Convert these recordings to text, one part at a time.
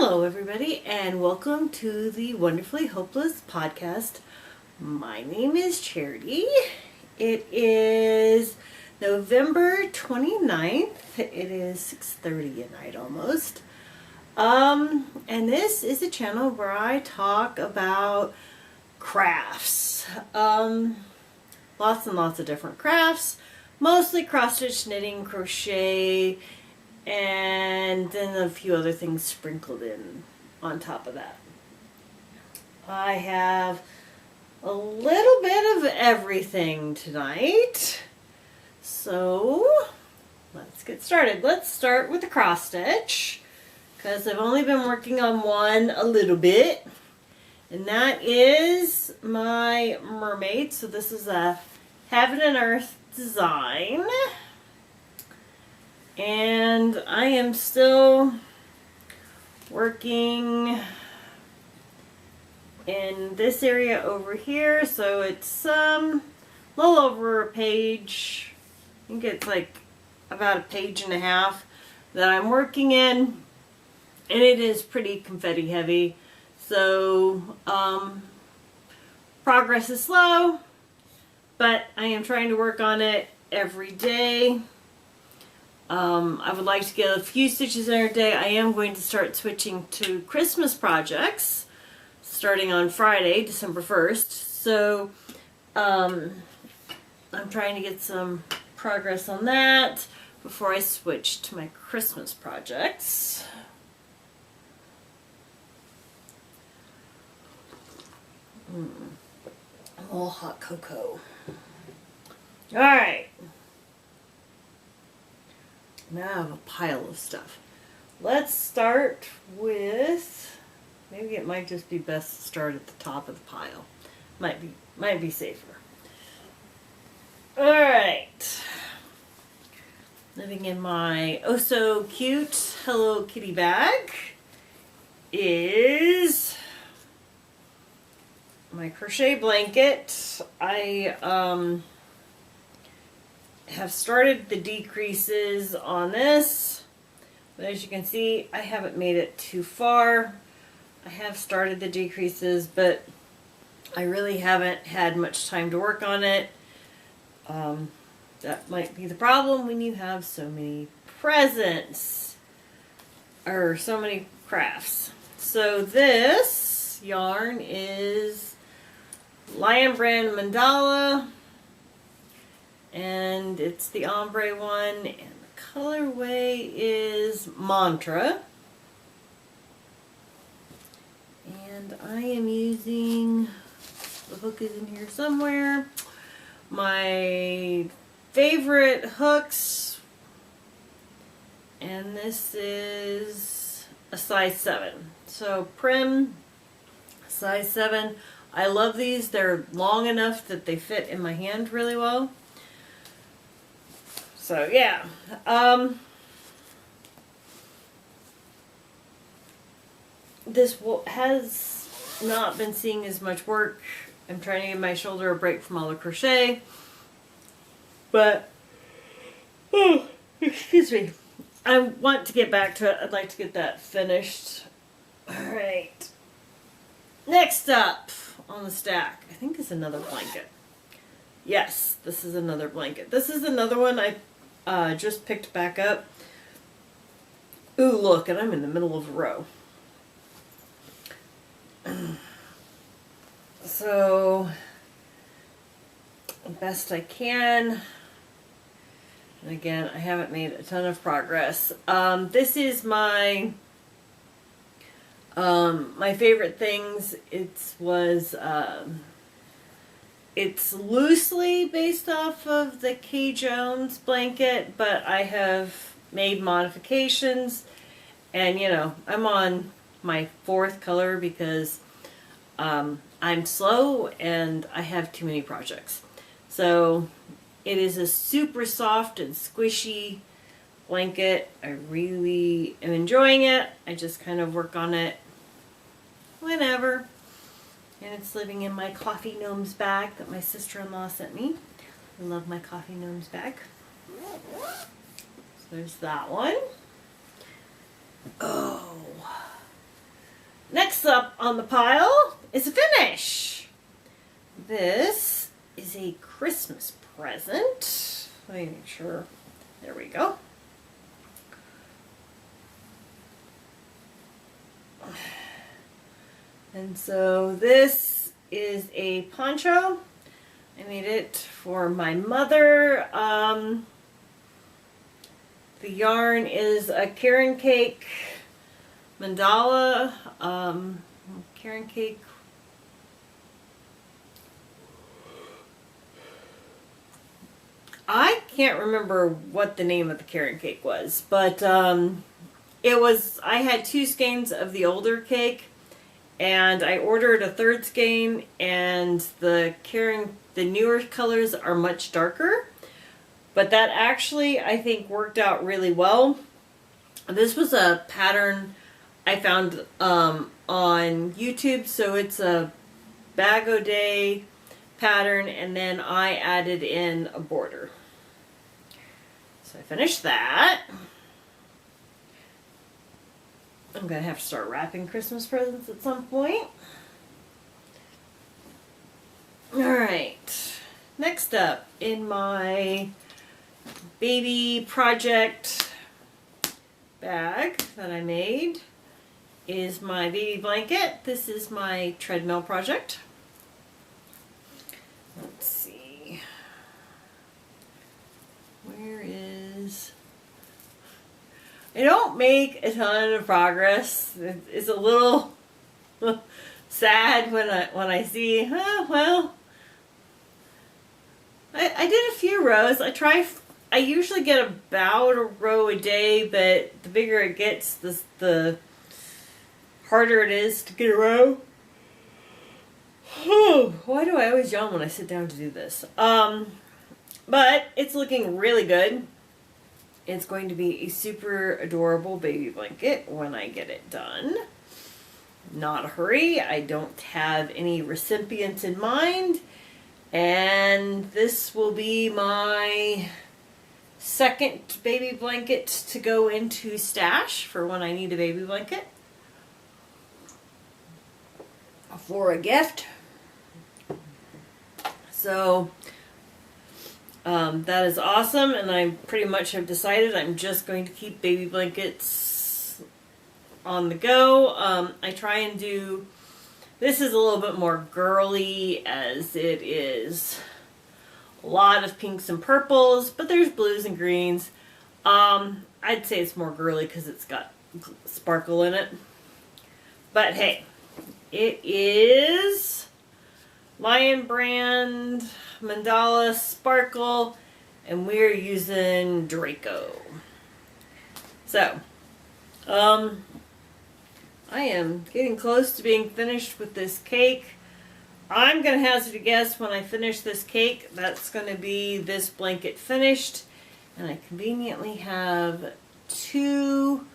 Hello, everybody, and welcome to the Wonderfully Hopeless podcast. My name is Charity. It is November 29th. It is 6:30 at night almost. And this is a channel where I talk about crafts. Lots and lots of different crafts. Mostly cross-stitch, knitting, crochet, and then a few other things sprinkled in on top of that. I have a little bit of everything tonight. So let's get started. Let's start with the cross stitch because I've only been working on one a little bit. And that is my mermaid. So this is a Heaven and Earth design. And I am still working in this area over here, so it's a little over a page. I think it's like about a page and a half that I'm working in, and it is pretty confetti heavy. So progress is slow, but I am trying to work on it every day. I would like to get a few stitches in a day. I am going to start switching to Christmas projects starting on Friday, December 1st. So I'm trying to get some progress on that before I switch to my Christmas projects. A little hot cocoa. Alright. Now I have a pile of stuff. Let's start with, maybe it might just be best to start at the top of the pile. Might be safer. Alright. Living in my oh so cute Hello Kitty bag is my crochet blanket. I have started the decreases on this, but as you can see, I haven't made it too far. I have started the decreases, but I really haven't had much time to work on it. That might be the problem when you have so many presents or so many crafts. So this yarn is Lion Brand Mandala, and it's the ombre one, and the colorway is Mantra. And I am using, the hook is in here somewhere, my favorite hooks, and this is a size 7. So Prim, size 7. I love these. They're long enough that they fit in my hand really well. So yeah, this has not been seeing as much work. I'm trying to give my shoulder a break from all the crochet, but excuse me, I want to get back to it. I'd like to get that finished. All right, next up on the stack, I think is another blanket. Yes, this is another blanket. This is another one I just picked back up. Ooh, look, and I'm in the middle of a row. So, best I can. And again, I haven't made a ton of progress. This is my my favorite things. It's loosely based off of the Kay Jones blanket, but I have made modifications, and you know, I'm on my 4th color because I'm slow and I have too many projects. So it is a super soft and squishy blanket. I really am enjoying it. I just kind of work on it whenever. And it's living in my Coffee Gnomes bag that my sister-in-law sent me. I love my Coffee Gnomes bag. So there's that one. Oh, Next up on the pile is a finish. This is a Christmas present. Let me make sure. There we go. And so this is a poncho. I made it for my mother. The yarn is a Caron Cake mandala. Caron Cake. I can't remember what the name of the Caron Cake was, but it was. I had 2 skeins of the older cake, and I ordered a 3rd skein, and the newer colors are much darker. But that actually, I think, worked out really well. This was a pattern I found on YouTube, so it's a bag-o-day pattern, and then I added in a border. So I finished that. I'm going to have to start wrapping Christmas presents at some point. Alright, next up in my baby project bag that I made is my baby blanket. This is my treadmill project. Let's see. Where is... I don't make a ton of progress. It's a little sad when I see, well, I did a few rows. I usually get about a row a day, but the bigger it gets, the harder it is to get a row. Why do I always yawn when I sit down to do this? But it's looking really good. It's going to be a super adorable baby blanket when I get it done. Not a hurry. I don't have any recipients in mind. And this will be my 2nd baby blanket to go into stash for when I need a baby blanket. For a gift. So that is awesome, and I pretty much have decided I'm just going to keep baby blankets on the go. I try and do, this is a little bit more girly, as it is a lot of pinks and purples, but there's blues and greens. I'd say it's more girly because it's got sparkle in it. But hey, it is Lion Brand Mandala Sparkle, and we're using Draco. So, I am getting close to being finished with this cake. I'm going to hazard a guess when I finish this cake, that's going to be this blanket finished. And I conveniently have 2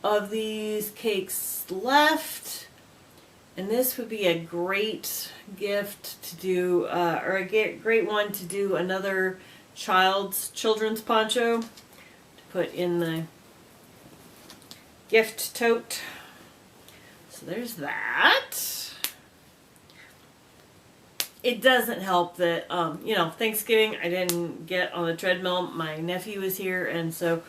of these cakes left. And this would be a great gift to do, or a great one to do another children's poncho to put in the gift tote. So there's that. It doesn't help that, Thanksgiving I didn't get on the treadmill. My nephew was here, and so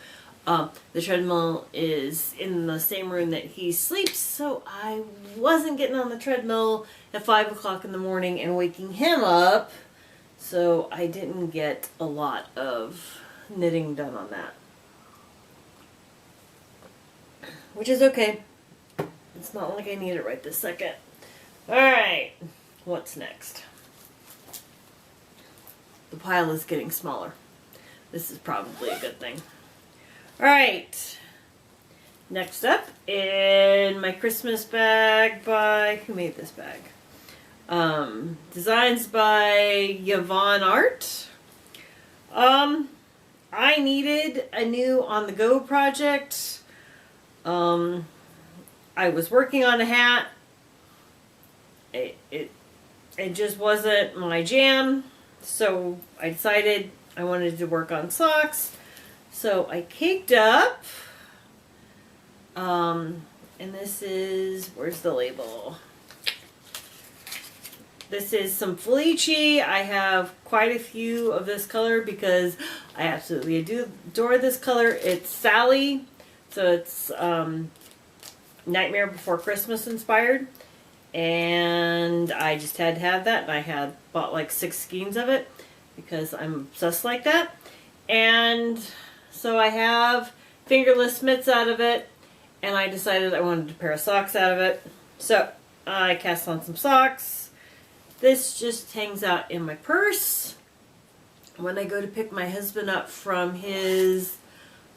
the treadmill is in the same room that he sleeps, so I wasn't getting on the treadmill at 5 o'clock in the morning and waking him up, so I didn't get a lot of knitting done on that. Which is okay. It's not like I need it right this second. Alright, what's next? The pile is getting smaller. This is probably a good thing. Alright, next up in my Christmas bag by, who made this bag? Designs by Yvonne Art. I needed a new on-the-go project. I was working on a hat. It just wasn't my jam, so I decided I wanted to work on socks. So I caked up And this is, where's the label? This is some Felici. I have quite a few of this color because I absolutely adore this color. It's Sally. So it's Nightmare Before Christmas inspired. And I just had to have that. And I had bought like 6 skeins of it because I'm obsessed like that. And so I have fingerless mitts out of it. And I decided I wanted a pair of socks out of it. So I cast on some socks. This just hangs out in my purse. When I go to pick my husband up from his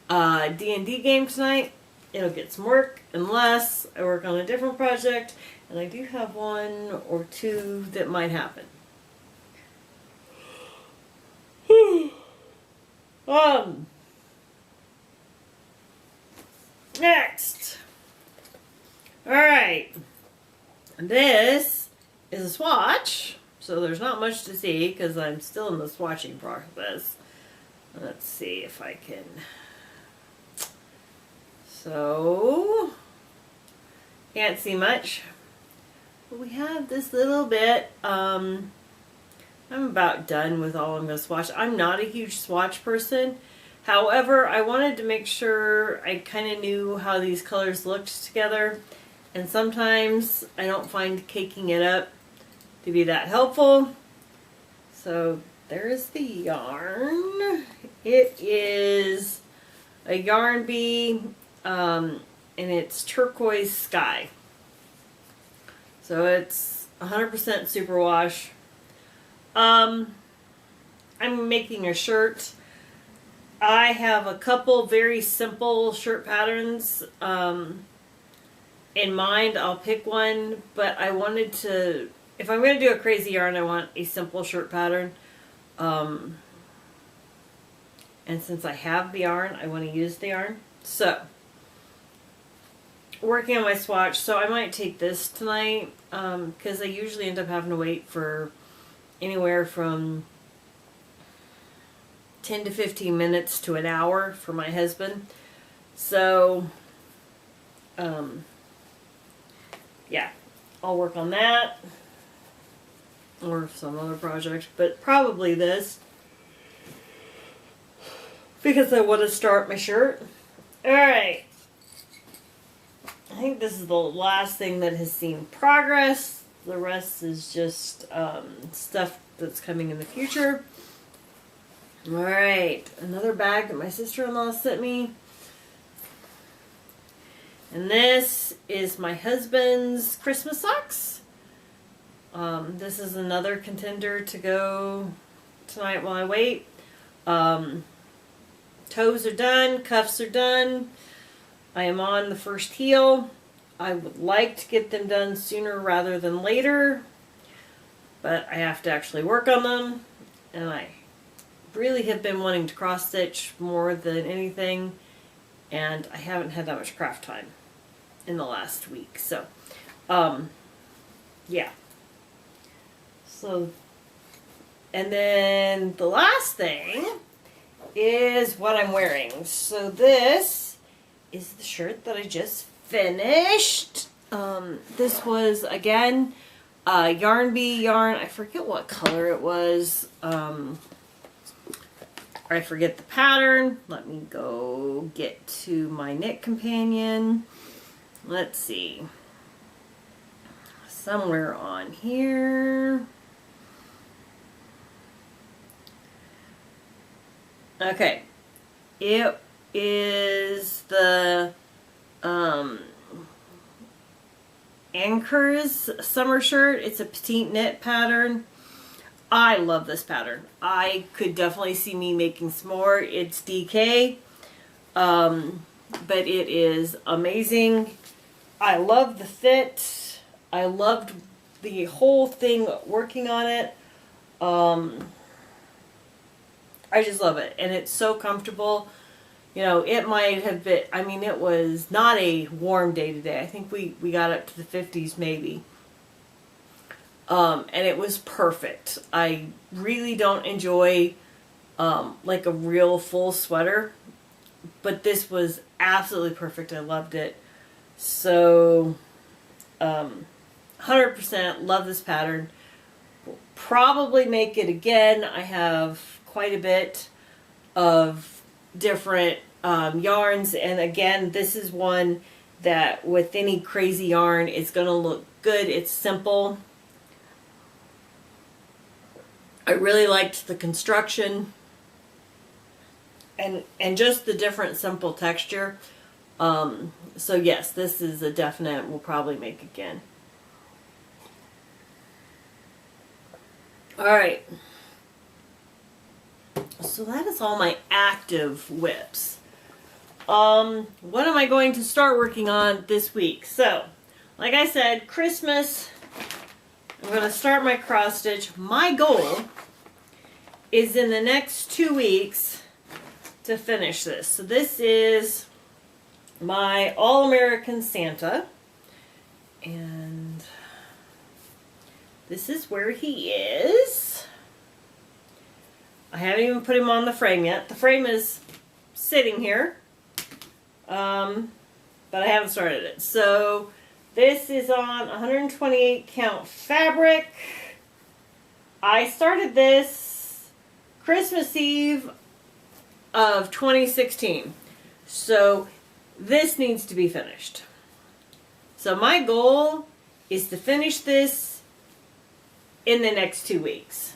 D&D game tonight, it'll get some work unless I work on a different project. And I do have 1 or 2 that might happen. Next. Alright. This is a swatch, so there's not much to see because I'm still in the swatching process. Let's see if I can. So, can't see much. But we have this little bit. I'm about done with all I'm going to swatch. I'm not a huge swatch person. However, I wanted to make sure I kind of knew how these colors looked together. And sometimes I don't find caking it up to be that helpful. So there's the yarn. It is a Yarn Bee, and it's Turquoise Sky. So it's 100% superwash. I'm making a shirt. I have a couple very simple shirt patterns in mind. I'll pick one, but I wanted to, if I'm going to do a crazy yarn, I want a simple shirt pattern. And since I have the yarn, I want to use the yarn. So, working on my swatch. So I might take this tonight, because I usually end up having to wait for anywhere from 10 to 15 minutes to an hour for my husband. So, yeah, I'll work on that. Or some other project, but probably this. Because I want to start my shirt. Alright. I think this is the last thing that has seen progress. The rest is just stuff that's coming in the future. Alright. Another bag that my sister-in-law sent me. And this is my husband's Christmas socks. This is another contender to go tonight while I wait. Toes are done. Cuffs are done. I am on the first heel. I would like to get them done sooner rather than later. But I have to actually work on them. And I really have been wanting to cross stitch more than anything. And I haven't had that much craft time in the last week. So, yeah. So, and then the last thing is what I'm wearing. So this is the shirt that I just finished. This was, again, Yarn Bee yarn. I forget what color it was. I forget the pattern. Let me go get to my knit companion. Let's see. Somewhere on here. Okay. It is the Anchors summer shirt. It's a petite knit pattern. I love this pattern. I could definitely see me making some more. It's DK. But it is amazing. I love the fit. I loved the whole thing working on it. I just love it. And it's so comfortable. You know, it might have been, I mean, it was not a warm day today. I think we got up to the 50s maybe. And it was perfect. I really don't enjoy like a real full sweater. But this was absolutely perfect. I loved it. So 100% love this pattern. Will probably make it again. I have quite a bit of different yarns, and again, this is one that with any crazy yarn, it's going to look good. It's simple. I really liked the construction and just the different simple texture. So yes, this is a definite we'll probably make again. Alright. So that is all my active whips. What am I going to start working on this week? So, like I said, Christmas, I'm going to start my cross stitch. My goal is in the next 2 weeks to finish this. So this is my All-American Santa, and this is where he is. I haven't even put him on the frame yet. The frame is sitting here, but I haven't started it. So this is on 128 count fabric. I started this Christmas Eve of 2016. So this needs to be finished. So my goal is to finish this in the next 2 weeks.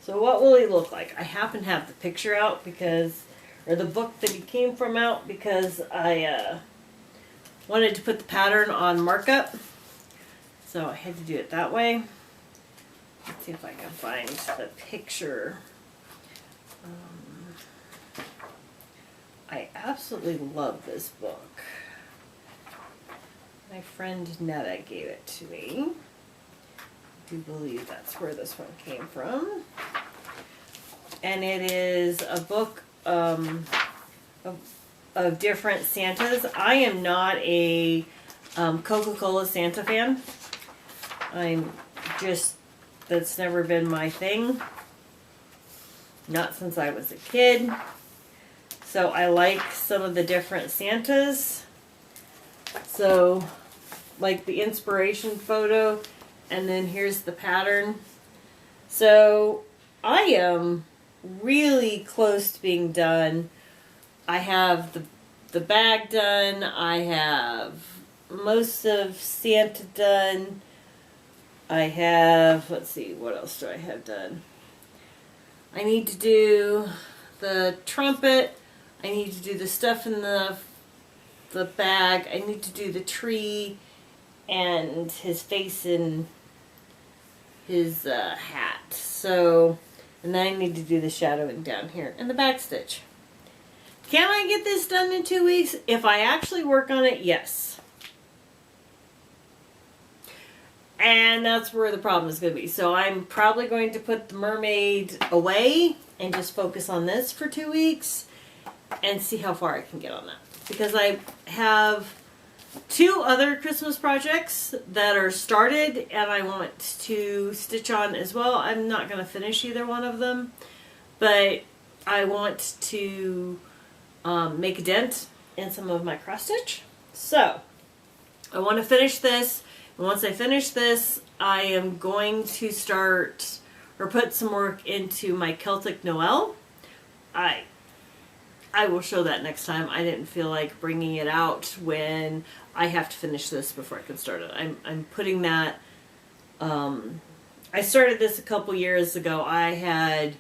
So what will he look like? I happen to have the picture out because, or the book that he came from out, because I wanted to put the pattern on markup. So I had to do it that way. Let's see if I can find the picture. I absolutely love this book. My friend Netta gave it to me. I do believe that's where this one came from. And it is a book of different Santas. I am not a Coca-Cola Santa fan. That's never been my thing. Not since I was a kid. So I like some of the different Santas. So, like the inspiration photo, and then here's the pattern. So I am really close to being done. I have the bag done. I have most of Santa done. I have, let's see, what else do I have done? I need to do the trumpet. I need to do the stuff in the bag. I need to do the tree and his face and his hat. So, and then I need to do the shadowing down here and the back stitch. Can I get this done in 2 weeks? If I actually work on it, yes. And that's where the problem is going to be. So I'm probably going to put the mermaid away and just focus on this for 2 weeks and see how far I can get on that. Because I have 2 other Christmas projects that are started and I want to stitch on as well. I'm not going to finish either one of them, but I want to make a dent in some of my cross stitch. So I want to finish this. And once I finish this, I am going to start or put some work into my Celtic Noel. I will show that next time. I didn't feel like bringing it out when I have to finish this before I can start it. I'm putting that, I started this a couple years ago. I had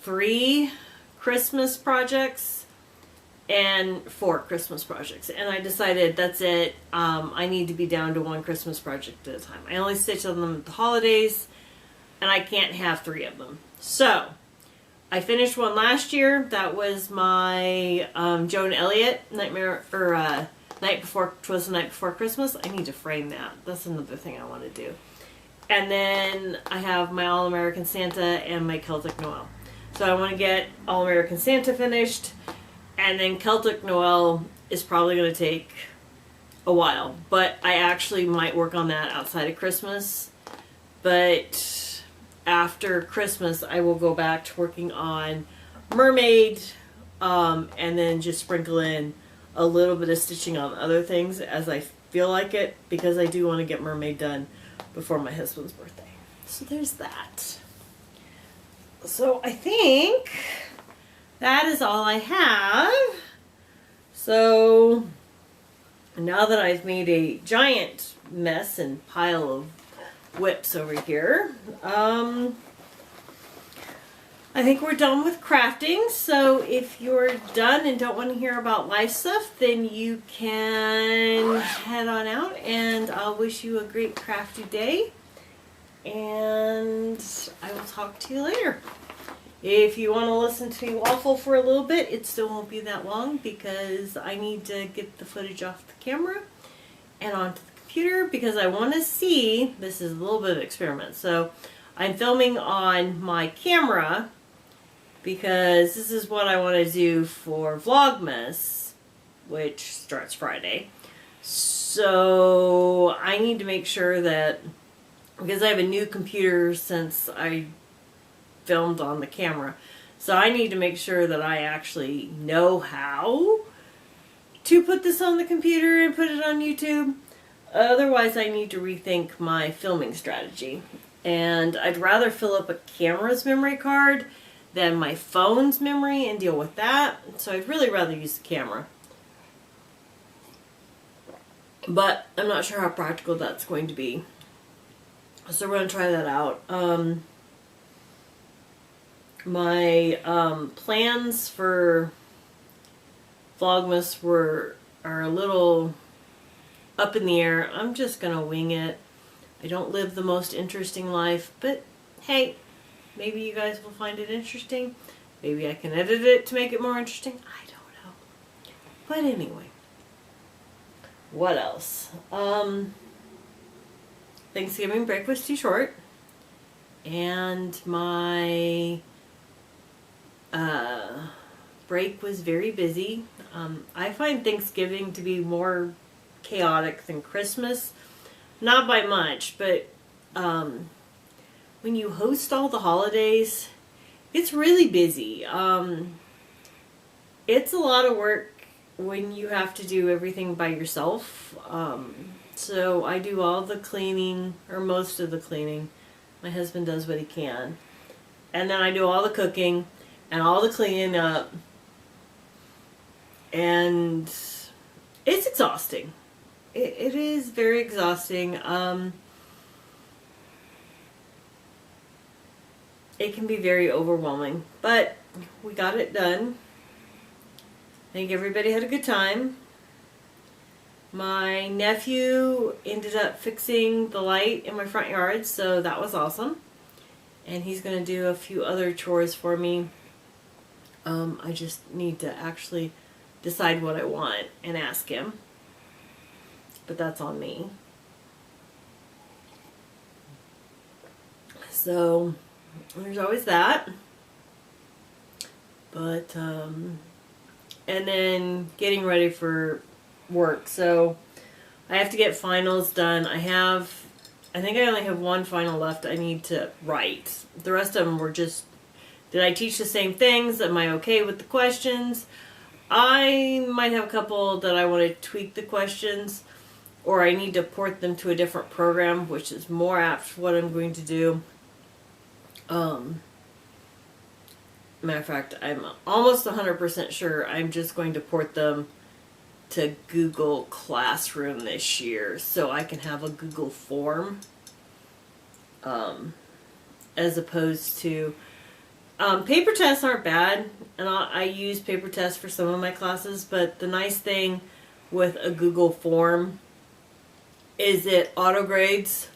3 Christmas projects and 4 Christmas projects. And I decided that's it. I need to be down to 1 Christmas project at a time. I only stitch on them at the holidays and I can't have 3 of them. So I finished one last year. That was my Joan Elliott Nightmare, or Night Before, 'Twas the Night Before Christmas. I need to frame that. That's another thing I want to do. And then I have my All-American Santa and my Celtic Noel. So I want to get All-American Santa finished, and then Celtic Noel is probably going to take a while. But I actually might work on that outside of Christmas. But after Christmas, I will go back to working on Mermaid, and then just sprinkle in a little bit of stitching on other things as I feel like it, because I do want to get Mermaid done before my husband's birthday. So there's that. So I think that is all I have. So now that I've made a giant mess and pile of whips over here, I think we're done with crafting. So if you're done and don't want to hear about life stuff, then you can head on out, and I'll wish you a great crafty day. And I will talk to you later. If you want to listen to me waffle for a little bit, it still won't be that long because I need to get the footage off the camera and onto the computer because I want to see, this is a little bit of an experiment. So I'm filming on my camera because this is what I want to do for Vlogmas, which starts Friday. So I need to make sure that, because I have a new computer since I filmed on the camera, so I need to make sure that I actually know how to put this on the computer and put it on YouTube. Otherwise, I need to rethink my filming strategy. And I'd rather fill up a camera's memory card than my phone's memory and deal with that. So I'd really rather use the camera. But I'm not sure how practical that's going to be. So we're going to try that out. My plans for Vlogmas are a little up in the air. I'm just going to wing it. I don't live the most interesting life, but hey, maybe you guys will find it interesting. Maybe I can edit it to make it more interesting. I don't know. But anyway, what else? Thanksgiving break was too short, and my break was very busy. I find Thanksgiving to be more chaotic than Christmas. Not by much, but when you host all the holidays, it's really busy. It's a lot of work when you have to do everything by yourself. So I do all the cleaning, or most of the cleaning. My husband does what he can. And then I do all the cooking and all the cleaning up. And it's exhausting. It is very exhausting. It can be very overwhelming, but we got it done. I think everybody had a good time. My nephew ended up fixing the light in my front yard, so that was awesome. And he's going to do a few other chores for me. I just need to actually decide what I want and ask him. But that's on me. So there's always that. But and then getting ready for work. So I have to get finals done. I think I only have one final left I need to write. The rest of them were just, did I teach the same things? Am I okay with the questions? I might have a couple that I want to tweak the questions, or I need to port them to a different program, which is more apt for what I'm going to do. Matter of fact, I'm almost 100% sure I'm just going to port them to Google Classroom this year, so I can have a Google form, as opposed to paper tests aren't bad, and I use paper tests for some of my classes, but the nice thing with a Google form is it auto grades,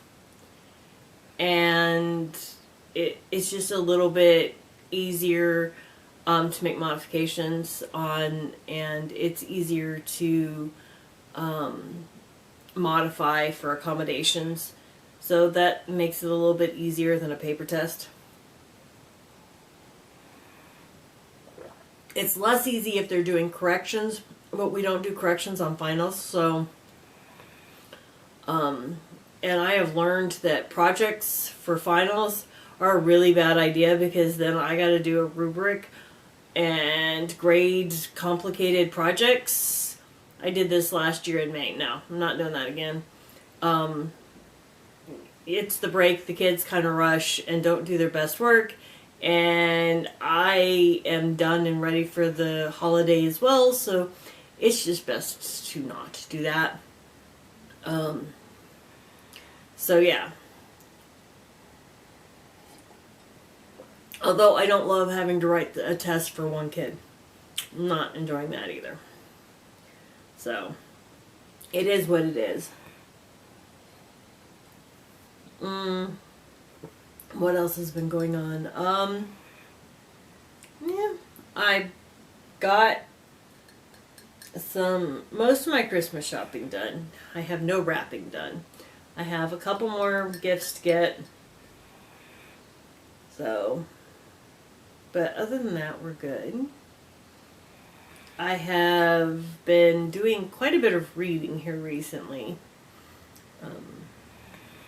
and it's just a little bit easier to make modifications on, and it's easier to modify for accommodations, so that makes it a little bit easier than a paper test. It's less easy if they're doing corrections, but we don't do corrections on finals, so and I have learned that projects for finals are a really bad idea, because then I got to do a rubric and grade complicated projects, I did this last year in May. No, I'm not doing that again. It's the break. The kids kind of rush and don't do their best work. And I am done and ready for the holiday as well. So it's just best to not do that. So yeah. Although I don't love having to write a test for one kid. I'm not enjoying that either. So, it is what it is. What else has been going on? Yeah, I got most of my Christmas shopping done. I have no wrapping done. I have a couple more gifts to get. So, but other than that, we're good. I have been doing quite a bit of reading here recently.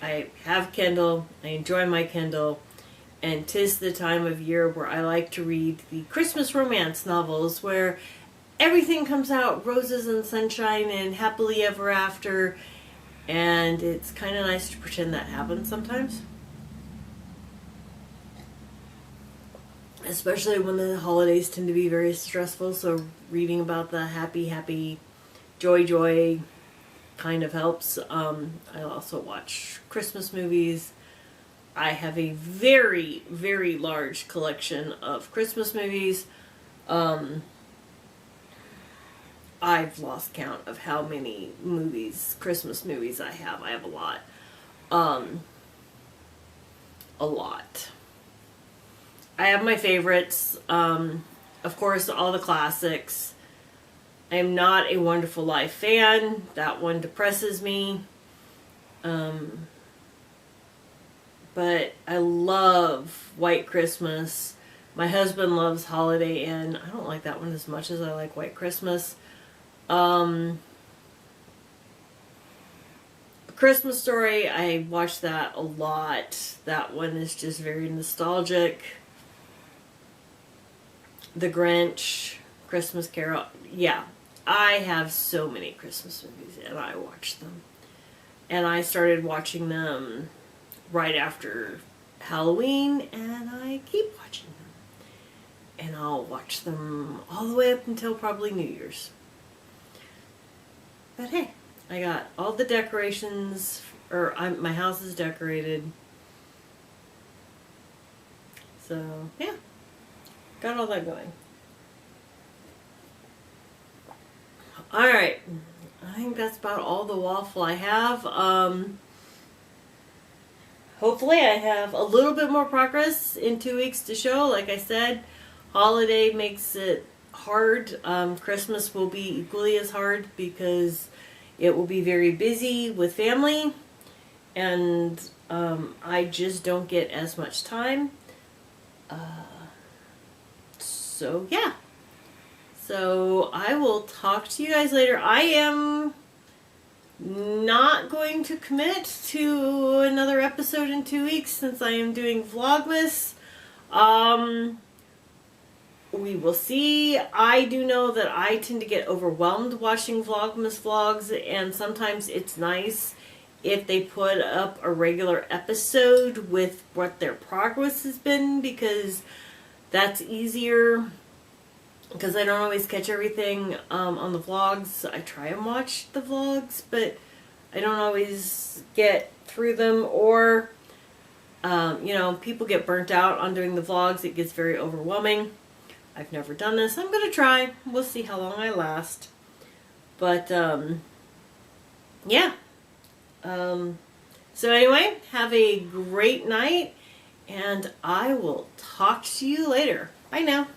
I have Kindle. I enjoy my Kindle. And 'tis the time of year where I like to read the Christmas romance novels where everything comes out roses and sunshine and happily ever after. And it's kind of nice to pretend that happens sometimes. Especially when the holidays tend to be very stressful, so reading about the happy, joy kind of helps. I also watch Christmas movies. I have a very, very large collection of Christmas movies. I've lost count of how many Christmas movies I have. I have a lot. A lot. I have my favorites. Of course, all the classics. I am not a Wonderful Life fan. That one depresses me. But I love White Christmas. My husband loves Holiday Inn. I don't like that one as much as I like White Christmas. Christmas Story, I watch that a lot. That one is just very nostalgic. The Grinch, Christmas Carol. Yeah, I have so many Christmas movies and I watch them. And I started watching them right after Halloween and I keep watching them. And I'll watch them all the way up until probably New Year's. But hey, I got all the decorations, my house is decorated. So, yeah. Got all that going. Alright. I think that's about all the waffle I have. Hopefully I have a little bit more progress in 2 weeks to show. Like I said, holiday makes it hard. Christmas will be equally as hard because it will be very busy with family. And I just don't get as much time. So, yeah. So, I will talk to you guys later. I am not going to commit to another episode in 2 weeks since I am doing Vlogmas. We will see. I do know that I tend to get overwhelmed watching Vlogmas vlogs, and sometimes it's nice if they put up a regular episode with what their progress has been, because that's easier, because I don't always catch everything on the vlogs. I try and watch the vlogs, but I don't always get through them, or, you know, people get burnt out on doing the vlogs. It gets very overwhelming. I've never done this. I'm going to try. We'll see how long I last. But, yeah. So anyway, have a great night. And I will talk to you later. Bye now.